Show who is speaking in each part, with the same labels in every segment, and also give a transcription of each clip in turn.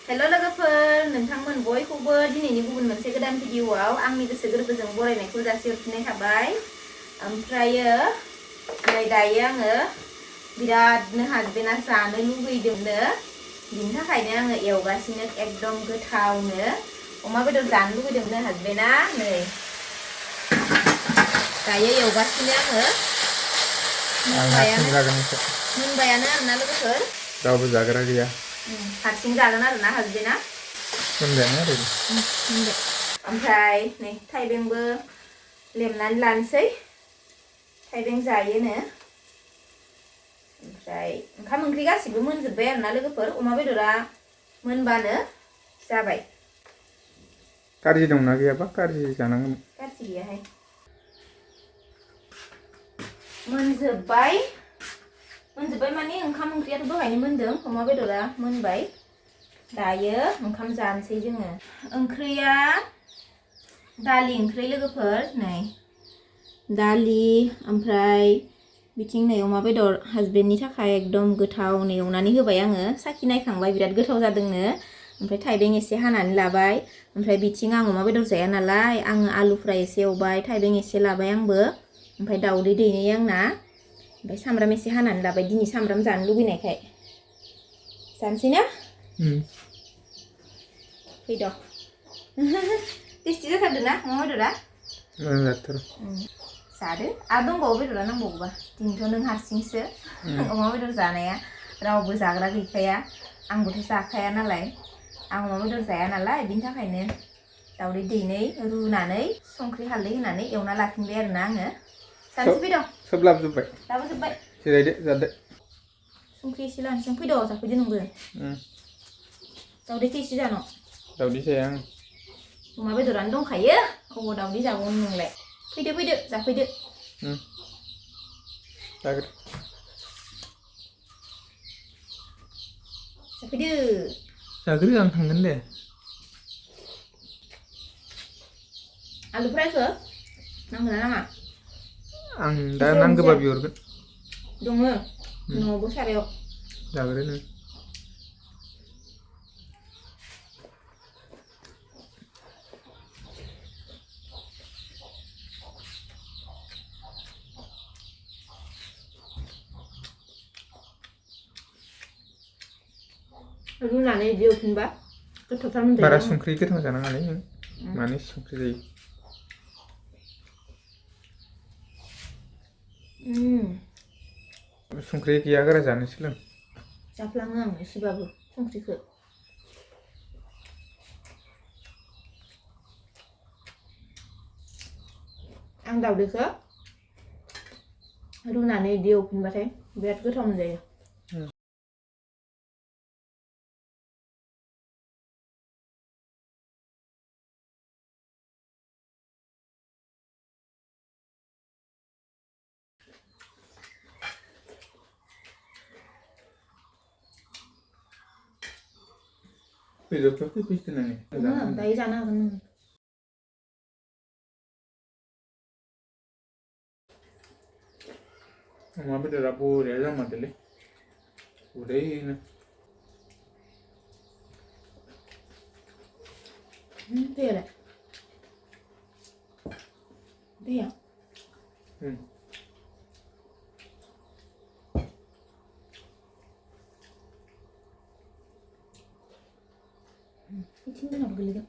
Speaker 1: Hello लोगोफोर नोंथांमोन बयखौबो दिनैनि गुबुन मोनसे गोदान भिडिअआव आंनि गोसो गोरबोजों बरायनायखौ जासिहरफिननाय थाबाय ओमफ्रायो नै दायो आङो बिरादनो हासबेन्डआ जानो लुबैदोंनो बिनि थाखायनो आङो एवगासिनो एकदम गोथावनो अमा बेदर जानो लुबैदोंनो हासबेन्डआ नै दायो एवगासिनो आङो मोनबायानो आरोना लोगोफोर
Speaker 2: रावबो जाग्रा गैया
Speaker 1: हारसिं जागोन आरोना हासबेन्डआ
Speaker 2: मोनबायानो आरो
Speaker 1: ओमफ्राय नै थाइबेंबो लेमनानै लानोसै थाइबें जायोनो ओमफ्राय ओंखाम ओंख्रि गासिबो मोनजोब्बाय आरोना लोगोफोर अमा बेदरा मोनबानो जाबाय
Speaker 2: कारजि दंना गैयाबा कारजि जानांगोन
Speaker 1: कारजि गैयाहाय मोनजोब्बाय माने ओंखाम ओंख्रियाथ' दहायनो मोनदों अमा बेदरा मोनबाय दायो ओंखाम जानोसै जोङो ओंख्रिया दालि ओंख्रि लोगोफोर नै दालि ओमफ्राय बिथिं नै अमा बेदर हासबेन्डनि थाखाय एकदम गोथाव नै एवनानै होबाय आङो साखि नायखांबाय बिराद गोथाव जादोंनो ओमफ्राय थाइबें एसे हानानै लाबाय ओमफ्राय बिथिं आं अमा बेदर जाया नालाय आङो आलु फ्राय एसे एवबाय थाइबें एसे लाबाय आंबो ओमफ्राय दाउदै दैनै आंना ओमफ्राय सामब्राम एसे हानानै लाबाय दिनै सामब्राम जानो लुबैनायखाय जानोसै ना फैद' टेस्टि जाथारदों ना अमा बेदरा
Speaker 2: जाथार
Speaker 1: जादो आरो दंबावो बेदरा नांबावोबा दिनैथ' नों हारसिंसो अमा बेदर जानाया रावबो जाग्रा गैखाया आंबोथ' जाखाया नालाय आं अमा बेदर जाया नालाय बिनि थाखायनो दाउदै दैनै रुनानै संख्रि हालदै होनानै एवना लाफिनबाय आरोना आङो जानोसै फैद'
Speaker 2: सोब लाबोजोब्बाय
Speaker 1: लाबोजोब्बाय
Speaker 2: जिरायदो जादो
Speaker 1: संख्रि एसे लानोसै फैद' जाफैदो नोंबो दाउदैखौ एसे जानो
Speaker 2: दाउदै जाया आं
Speaker 1: अमा बेदरानो दंखायो अबाव दाउदै जाबावनो नोंलाय फैदो जाफैदो
Speaker 2: जाग्रो
Speaker 1: जाफैदो
Speaker 2: जाग्रो आं थांगोन दे
Speaker 1: आलु फ्रायखौ नांगोना नाङा
Speaker 2: आं दा नांगौबा बिहरगोन
Speaker 1: दङ न'आवबो सारायाव
Speaker 2: जाग्रो नों
Speaker 1: रुनानै बिदि एवफिनबा गोथावथार मोनजायो
Speaker 2: बारा संख्रि गोथां जानाङालै नों मानो संख्रि जायो संख्रि गैया गारा जानो सोलों
Speaker 1: जाफ्लाङो आं एसेबाबो संख्रिखौ आं दाउदैखौ रुनानै बिदि एवफिनबाथाय बिराद गोथाव मोनजायो
Speaker 2: बेदरखौ खैपिस दोननानै
Speaker 1: दायो जानो हागोन नों
Speaker 2: अमा बेदरा बरिया जामारदोलै उदैनो
Speaker 1: दैयालाय दैया बिथिं जोंनाबो गोलैदों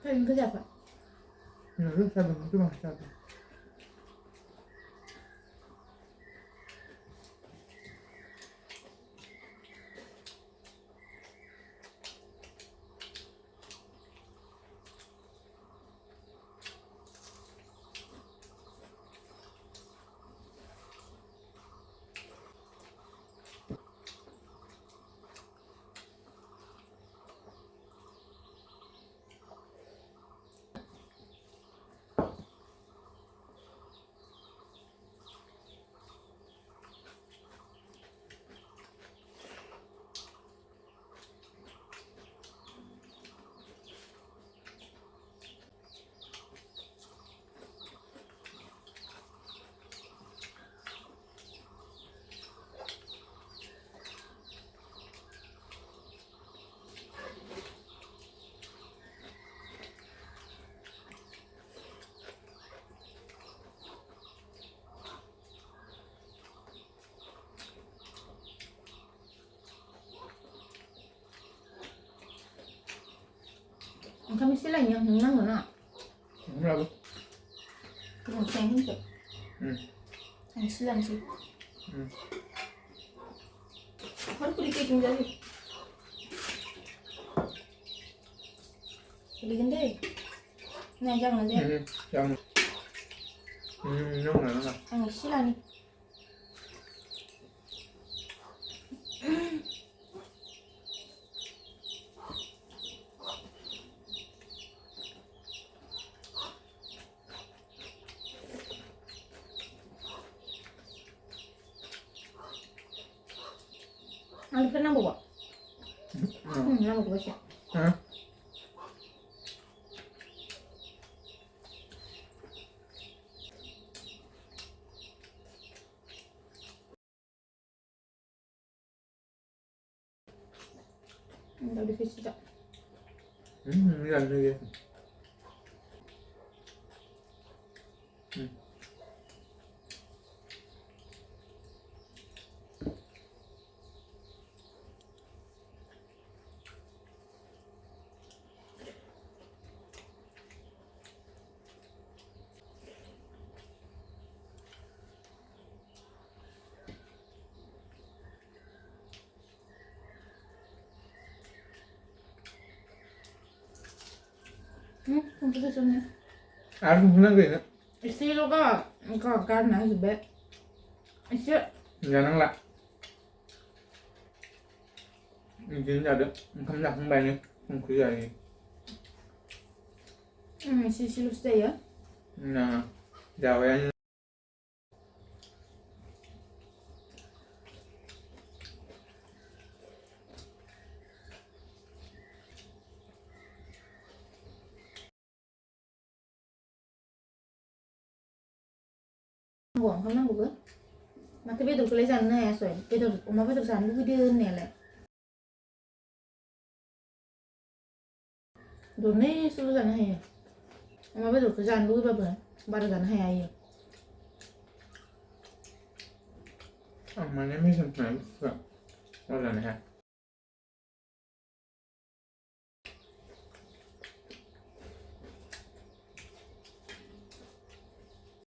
Speaker 1: थाइबेंखौ जाबा kamu silanya nang mana
Speaker 2: Berapa?
Speaker 1: yang pengen tu yang silang sih harus beli keju jadi beli gede nah jangan aja
Speaker 2: Jangan. Nong là.
Speaker 1: yang silang ni Alif kan nambah, nambah baca.
Speaker 2: Hah?
Speaker 1: Dah di face tak?
Speaker 2: Ini ada lagi.
Speaker 1: Không có gì nữa.
Speaker 2: Aku pernah gini.
Speaker 1: Isi lo kau kan nak sebab. Isi.
Speaker 2: Jangan lah. Ini ada. Kamu nak hwbai ni? Kamu kerja ni.
Speaker 1: Isi lo stay ya.
Speaker 2: Nah, jauh ya.
Speaker 1: Buang kamu nanggup ke? Maka bedor kulai sana ya soal. Bedor, umma bedor sana gede ni lah. Dorne sulu sana ya. Umma bedor ke sana dulu berapa? Baru sana ya ayo.
Speaker 2: Mana ni macam mana? Orang ni ha.